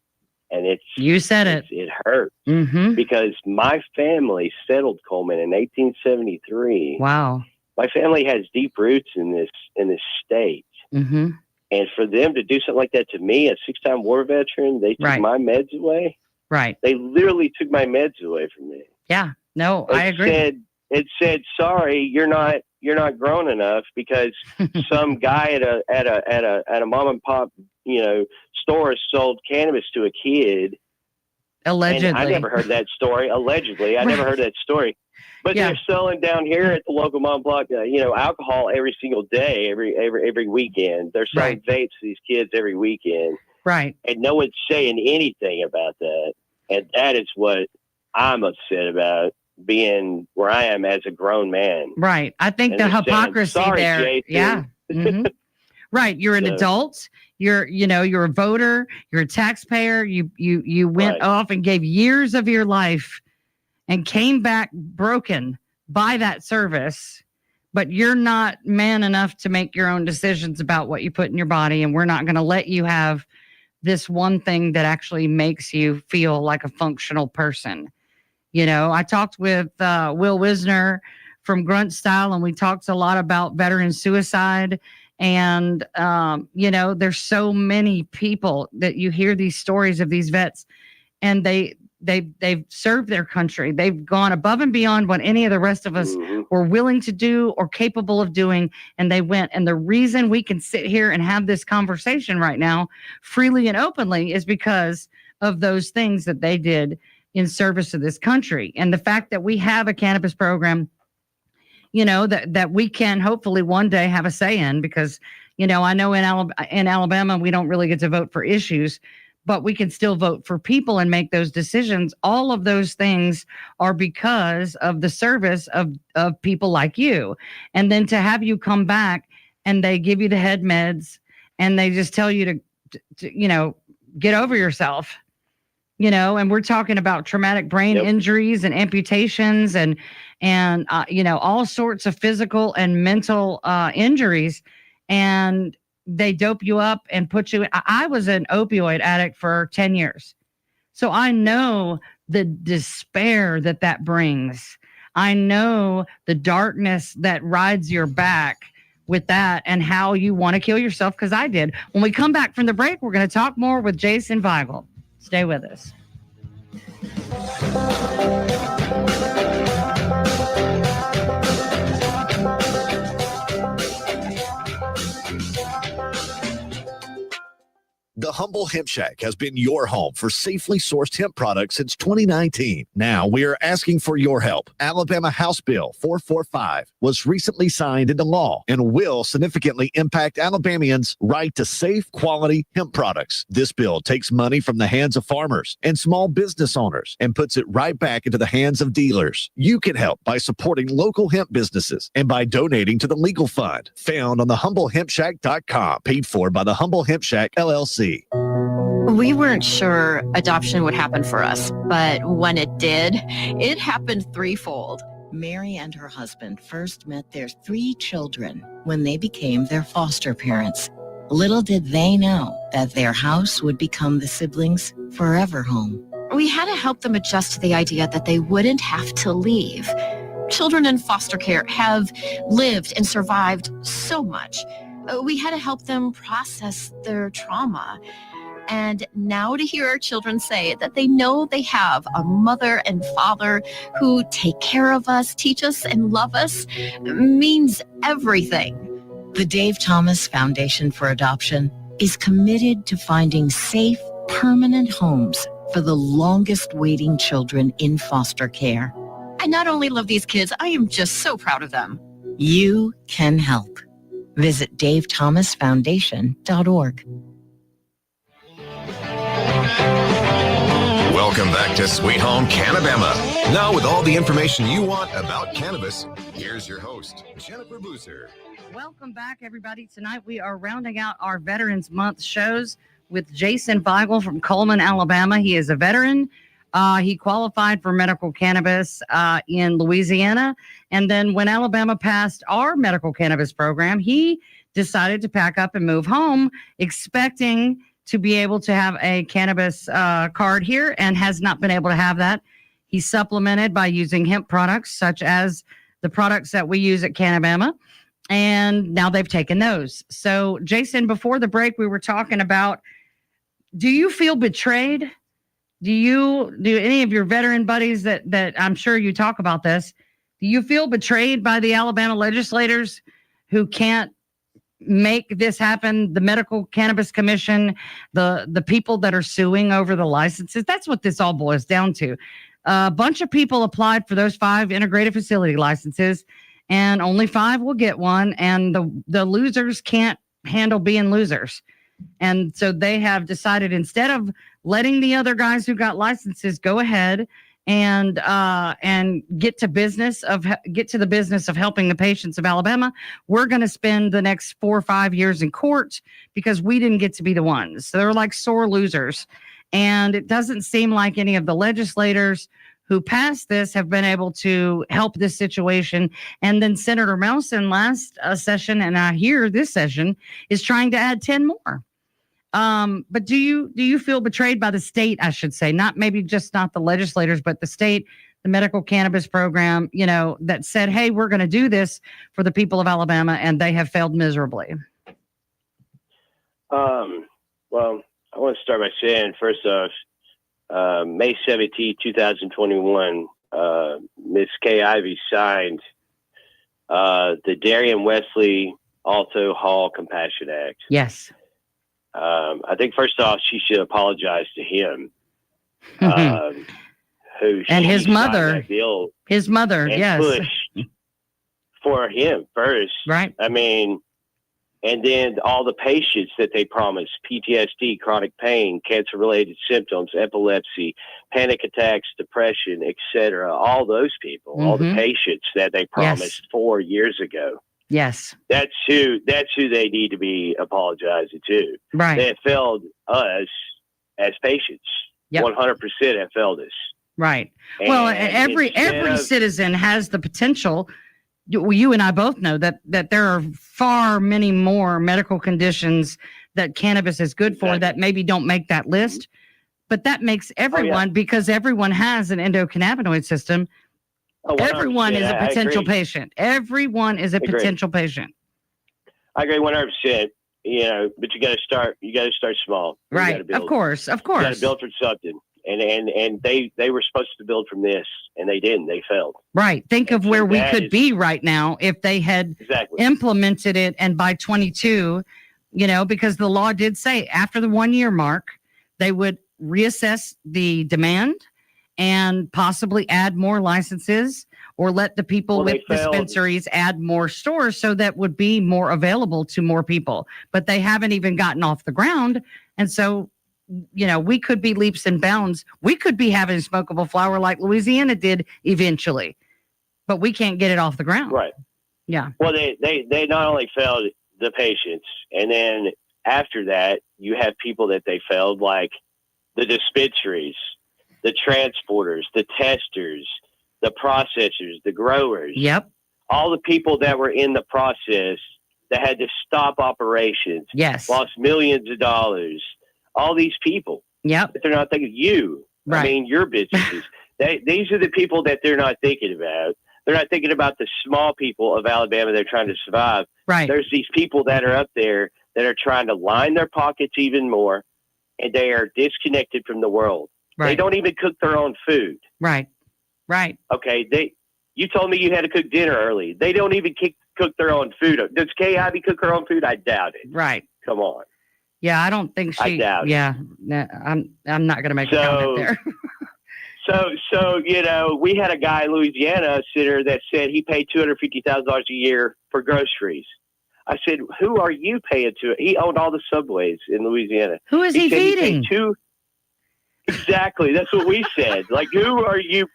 And you said it hurt because my family settled Coleman in 1873. Wow. My family has deep roots in this state. And for them to do something like that to me, a 6-time war veteran, they took my meds away. Right. They literally took my meds away from me. Yeah. No, I agree. It said, sorry, you're not grown enough because some guy at a mom and pop, store sold cannabis to a kid. Allegedly. And I never heard that story. Allegedly. I never heard that story. But they're selling down here at the local mom block, alcohol every single day, every weekend. They're selling vapes to these kids every weekend. Right. And no one's saying anything about that. And that is what I'm upset about, being where I am as a grown man. Right. I think And the they're saying, hypocrisy "Sorry, there. Jason." Yeah. Right. You're an adult. You're a voter. You're a taxpayer. You went off and gave years of your life and came back broken by that service, but you're not man enough to make your own decisions about what you put in your body. And we're not going to let you have this one thing that actually makes you feel like a functional person. I talked with Will Wisner from Grunt Style, and we talked a lot about veteran suicide. And, there's so many people that you hear these stories of these vets, and they've served their country. They've gone above and beyond what any of the rest of us were willing to do or capable of doing. And they went. And the reason we can sit here and have this conversation right now freely and openly is because of those things that they did in service of this country. And the fact that we have a cannabis program, that we can hopefully one day have a say in, because, I know in Alabama, we don't really get to vote for issues, but we can still vote for people and make those decisions. All of those things are because of the service of people like you. And then to have you come back and they give you the head meds and they just tell you to get over yourself, and we're talking about traumatic brain injuries and amputations and all sorts of physical and mental injuries. And they dope you up and put you. I was an opioid addict for 10 years. So I know the despair that brings. I know the darkness that rides your back with that and how you want to kill yourself, because I did. When we come back from the break, we're going to talk more with Jason Weigel. Stay with us. The Humble Hemp Shack has been your home for safely sourced hemp products since 2019. Now we are asking for your help. Alabama House Bill 445 was recently signed into law and will significantly impact Alabamians' right to safe, quality hemp products. This bill takes money from the hands of farmers and small business owners and puts it right back into the hands of dealers. You can help by supporting local hemp businesses and by donating to the legal fund found on thehumblehempshack.com, paid for by the Humble Hemp Shack, LLC. We weren't sure adoption would happen for us, but when it did, it happened threefold. Mary and her husband first met their 3 children when they became their foster parents. Little did they know that their house would become the siblings' forever home. We had to help them adjust to the idea that they wouldn't have to leave. Children in foster care have lived and survived so much. We had to help them process their trauma. And now to hear our children say that they know they have a mother and father who take care of us, teach us, and love us means everything. The Dave Thomas Foundation for Adoption is committed to finding safe, permanent homes for the longest waiting children in foster care. I not only love these kids, I am just so proud of them. You can help. Visit davethomasfoundation.org. Welcome back to Sweet Home Cannabama. Now with all the information you want about cannabis, here's your host, Jennifer Boozer. Welcome back, everybody. Tonight we are rounding out our Veterans Month shows with Jason Weigel from Coleman, Alabama. He is a veteran. He qualified for medical cannabis in Louisiana. And then when Alabama passed our medical cannabis program, he decided to pack up and move home, expecting to be able to have a cannabis card here, and has not been able to have that. He supplemented by using hemp products, such as the products that we use at Cannabama. And now they've taken those. So, Jason, before the break, we were talking about, do you feel betrayed? Do any of your veteran buddies that I'm sure you talk about this, do you feel betrayed by the Alabama legislators who can't make this happen? The Medical Cannabis Commission, the people that are suing over the licenses, that's what this all boils down to. A bunch of people applied for those 5 integrated facility licenses, and only 5 will get one, and the losers can't handle being losers. And so they have decided, instead of letting the other guys who got licenses go ahead and get to the business of helping the patients of Alabama, we're going to spend the next 4 or 5 years in court because we didn't get to be the ones. So they're like sore losers. And it doesn't seem like any of the legislators who passed this have been able to help this situation. And then Senator Melson last session, and I hear this session, is trying to add 10 more. But do you feel betrayed by the state, I should say, not the legislators, but the state, the medical cannabis program, that said, hey, we're going to do this for the people of Alabama, and they have failed miserably? Well, I want to start by saying, first off, May 17, 2021, Ms. Kay Ivey signed the Darian Wesley Alto Hall Compassion Act. Yes. I think first off, she should apologize to him. And his mother. His mother, yes. Pushed for him first. Right. I mean, and then all the patients that they promised, PTSD, chronic pain, cancer-related symptoms, epilepsy, panic attacks, depression, etc. All those people, all the patients that they promised 4 years ago. Yes. That's who they need to be apologizing to. Right. They have failed us as patients. 100% have failed us. Right. Well, every citizen has the potential. You and I both know that there are far many more medical conditions that cannabis is good for that maybe don't make that list, but that makes everyone, because everyone has an endocannabinoid system, Oh, Everyone is a 100%. I potential agree. patient. Everyone is a Agree. potential patient. I agree 100%. But you got to start. You got to start small. You Right. gotta build. Of course. You got to build from something. And they were supposed to build from this, and they didn't. They failed. Right. Think of where we could is- be right now if they had Exactly. implemented it, and by 22, because the law did say after the 1 year mark, they would reassess the demand and possibly add more licenses or let the people Well, with they failed. dispensaries add more stores so that would be more available to more people. But they haven't even gotten off the ground. And so, we could be leaps and bounds. We could be having smokable flower like Louisiana did eventually, but we can't get it off the ground. Right. Yeah. Well, they not only failed the patients, and then after that, you have people that they failed, like the dispensaries, the transporters, the testers, the processors, the growers. Yep. All the people that were in the process that had to stop operations. Yes. Lost millions of dollars. All these people. Yep. But they're not thinking you. Right. I mean, your businesses. These are the people that they're not thinking about. They're not thinking about the small people of Alabama that are trying to survive. Right. There's these people that are up there that are trying to line their pockets even more, and they are disconnected from the world. Right. They don't even cook their own food. Right. Right. Okay. You told me you had to cook dinner early. They don't even cook their own food. Does Kay Ivy cook her own food? I doubt it. Right. Come on. Yeah, I don't think she. I doubt it. Yeah, no, I'm not going to make a comment there. So we had a guy in Louisiana, a sitter, that said he paid $250,000 a year for groceries. I said, "Who are you paying to?" He owned all the subways in Louisiana. Who is he said feeding? He paid exactly. That's what we said. Like, who are you?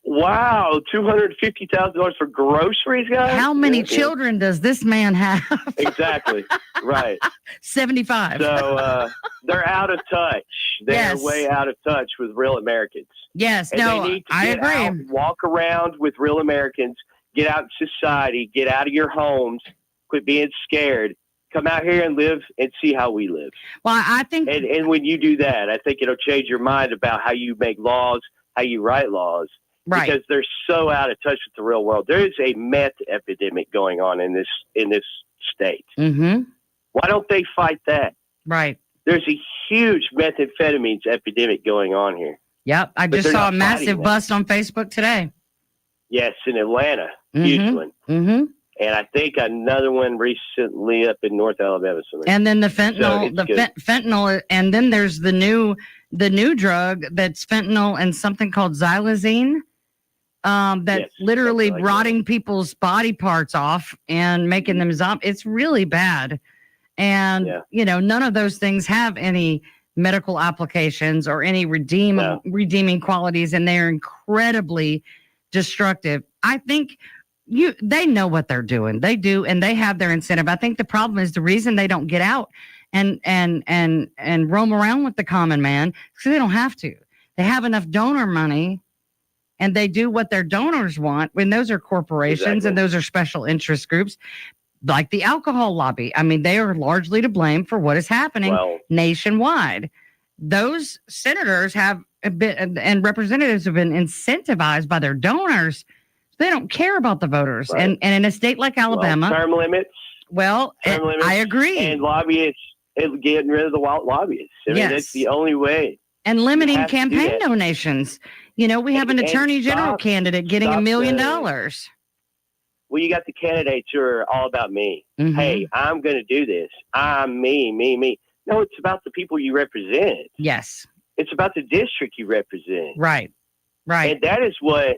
Wow, $250,000 for groceries, guys. How many children does this man have? Exactly. Right. 75. So they're out of touch. They're Yes. way out of touch with real Americans. Yes. And No, they need to I get agree. out, walk around with real Americans, get out in society, get out of your homes, quit being scared. Come out here and live and see how we live. Well, I think. And when you do that, I think it'll change your mind about how you make laws, how you write laws. Right. Because they're so out of touch with the real world. There is a meth epidemic going on in this state. Mm-hmm. Why don't they fight that? Right. There's a huge methamphetamines epidemic going on here. Yep. I But just they're saw a not massive fighting that. bust on Facebook today. Yes, in Atlanta, huge one. Mm-hmm. And I think another one recently up in North Alabama somewhere. And then the fentanyl, So it's good. fentanyl, and then there's the new drug that's fentanyl and something called xylazine. That's Yes, literally something like rotting people's body parts off and making them zombies. It's really bad. And, none of those things have any medical applications or any redeeming qualities, and they're incredibly destructive. I think they know what they're doing. They do, and they have their incentive. I think the problem is the reason they don't get out and roam around with the common man because they don't have to. They have enough donor money, and they do what their donors want. When those are corporations and those are special interest groups, like the alcohol lobby. I mean, they are largely to blame for what is happening nationwide. Those senators have and representatives have been incentivized by their donors. They don't care about the voters. Right. And in a state like Alabama, term limits. Term limits. I agree. And lobbyists, and getting rid of the lobbyists. I mean, that's the only way. And limiting have to do campaign that. donations. We have an attorney general candidate getting $1 million. Well, you got the candidates who are all about me. Mhm. Hey, I'm going to do this. I'm me. No, it's about the people you represent. Yes. It's about the district you represent. Right. And that is what,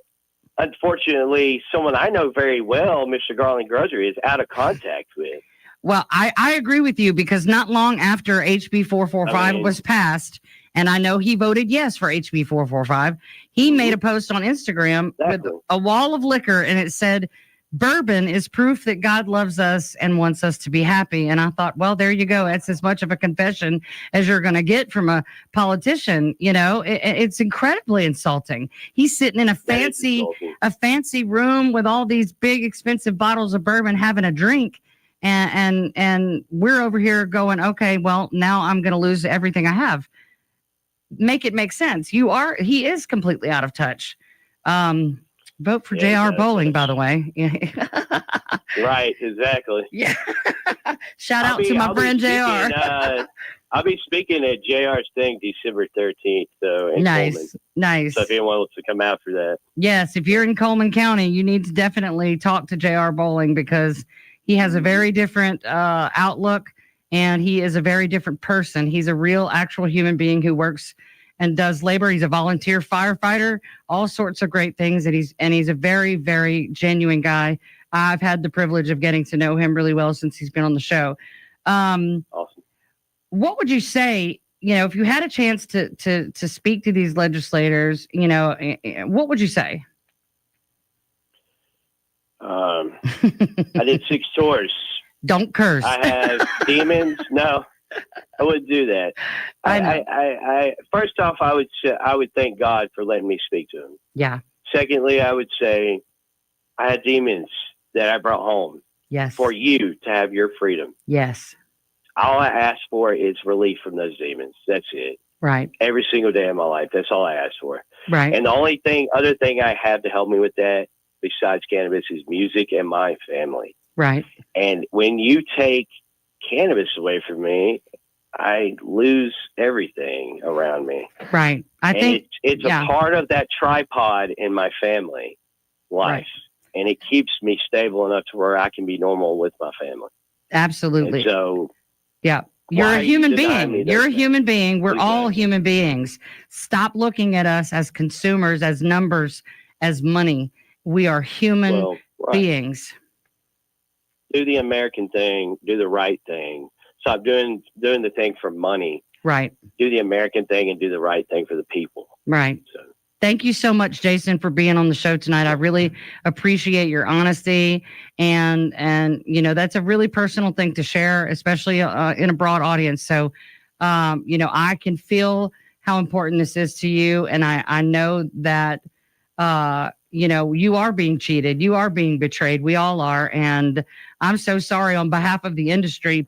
unfortunately, someone I know very well, Mr. Garland Grozer, is out of contact with. Well, I agree with you because not long after HB 445 was passed, and I know he voted yes for HB 445, he made a post on Instagram with a wall of liquor, and it said, "Bourbon is proof that God loves us and wants us to be happy." And I thought, well, there you go. That's as much of a confession as you're going to get from a politician. It's incredibly insulting. He's sitting in a fancy room with all these big, expensive bottles of bourbon having a drink. And we're over here going, okay, well, now I'm going to lose everything I have. Make it make sense. He is completely out of touch. Vote for J.R. Bowling, by the way. Right, exactly. Yeah. Shout out to my friend J.R. I'll be speaking at JR's thing December 13th. So nice. So if anyone wants to come out for that. Yes, if you're in Coleman County, you need to definitely talk to J.R. Bowling because he has a very different outlook and he is a very different person. He's a real, actual human being who works and does labor. He's a volunteer firefighter, all sorts of great things. And he's a very, very genuine guy. I've had the privilege of getting to know him really well since he's been on the show. Awesome. What would you say, if you had a chance to speak to these legislators, what would you say? I did 6 tours. Don't curse. I have demons. No, I wouldn't do that. I first off, I would thank God for letting me speak to him. Yeah. Secondly, I would say I had demons that I brought home. Yes. For you to have your freedom. Yes. All I ask for is relief from those demons. That's it. Right. Every single day of my life. That's all I ask for. Right. And the other thing I have to help me with that, besides cannabis, is music and my family. Right. And when you take cannabis away from me, I lose everything around me. Right. I think it's a part of that tripod in my family life. Right. And it keeps me stable enough to where I can be normal with my family. Absolutely. And so, yeah. You're a human being. You're a human being. We're all human beings. Stop looking at us as consumers, as numbers, as money. We are human beings. Do the American thing. Do the right thing. Stop doing the thing for money. Right. Do the American thing and do the right thing for the people. Right. So. Thank you so much, Jason, for being on the show tonight. I really appreciate your honesty. And that's a really personal thing to share, especially in a broad audience. So, I can feel how important this is to you. And I know that, you are being cheated. You are being betrayed. We all are. And I'm so sorry on behalf of the industry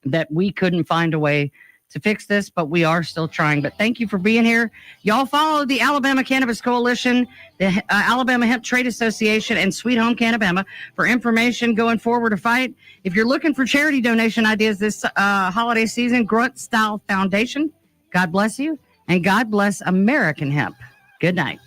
that we couldn't find a way to fix this, but we are still trying. But thank you for being here. Y'all follow the Alabama Cannabis Coalition, the Alabama Hemp Trade Association, and Sweet Home Cannabama for information going forward to fight. If you're looking for charity donation ideas this holiday season, Grunt Style Foundation. God bless you, and God bless American Hemp. Good night.